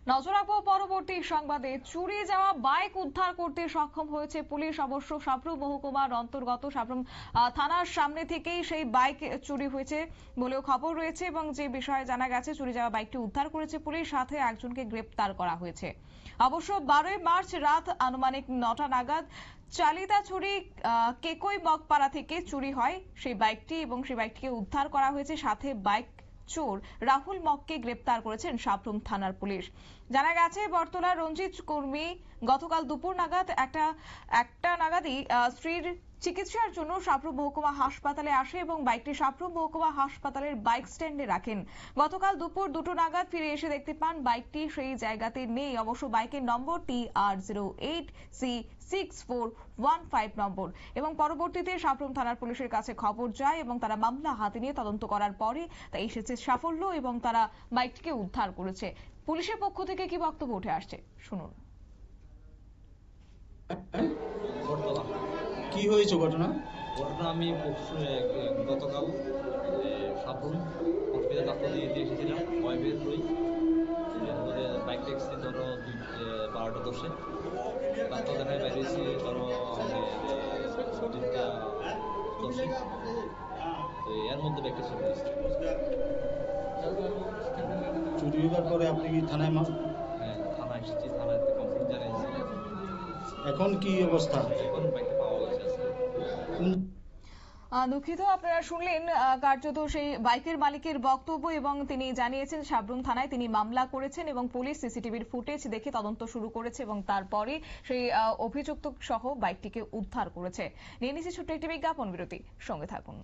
নজর রাখবো পরবর্তী সংবাদে। চুরি যাওয়া বাইক উদ্ধার করতে সক্ষম হয়েছে পুলিশ। অবশ্য সাবরুম মহকুমার অন্তর্গত সাবরুম থানার সামনে থেকেই সেই বাইক চুরি হয়েছে বলেও খবর রয়েছে, এবং যে বিষয়ে জানা গেছে চুরি যাওয়া বাইকটি উদ্ধার করেছে পুলিশ, সাথে একজনকে গ্রেপ্তার করা হয়েছে। অবশ্য 12 মার্চ রাত আনুমানিক 9টা নাগাদ চালিতাছড়ি কেকই মগপাড়া থেকে চুরি হয় সেই বাইকটি, এবং সেই বাইকটিকে উদ্ধার করা হয়েছে। সাথে বাইক চোর রাহুল মগকে গ্রেপ্তার করেছেন সাবরুম থানার পুলিশ। জানা গেছে বটতলার রঞ্জিত কর্মী গতকাল দুপুর নাগাদ একটা নাগাদই স্ত্রীর চিকিৎসার জন্য সাবরুম মহকুমা হাসপাতালে আসে এবং বাইকটি সাবরুম মহকুমা হাসপাতালের বাইক স্ট্যান্ডে রাখেন। গতকাল দুপুর 2টো নাগাদ ফিরে এসে দেখতে পান বাইকটি সেই জায়গাতে নেই। অবশ্য বাইকের নম্বর TR08C6415 নম্বর, এবং পরবর্তীতে সাবরুম থানার পুলিশের কাছে খবর যায় এবং তারা মামলা হাতে নিয়ে তদন্ত করার পরে তা এসেছে সাফল্য এবং তারা বাইকটিকে উদ্ধার করেছে। পুলিশের পক্ষ থেকে কি বক্তব্য উঠে আসছে শুনুন। কি হয়েছে ঘটনা? আমি গতকাল সাবরুম হসপিটাল ডাক্তার দিয়ে এসেছিলাম ওয়াইফের থ্রুই। বাইক ট্যাক্সি ধরো 12টা 10-এ ডাক্তার দেখায় বেরিয়েছি ধরো 3টা 10-এ। তো এর মধ্যে বাইকটা চলে গেছে। চুরি হওয়ার পরে আপনি কি থানায় হ্যাঁ, থানায় এসেছি, থানায় কমপ্লেন জানিয়েছি। এখন কি অবস্থা? এখন বাইকটা পাওয়া গেছে আজকে। দুঃখিত, আপনারা শুনলেন কার্যত সেই বাইকের মালিকের বক্তব্য, এবং তিনি জানিয়েছেন সাবরুম থানায় তিনি মামলা করেছেন এবং পুলিশ সিসিটিভির ফুটেজ দেখে তদন্ত শুরু করেছে এবং তারপরে সেই অভিযুক্ত সহ বাইকটিকে উদ্ধার করেছে। নিয়ে নিচ্ছে ছোট্ট একটি বিজ্ঞাপন বিরতি, সঙ্গে থাকুন।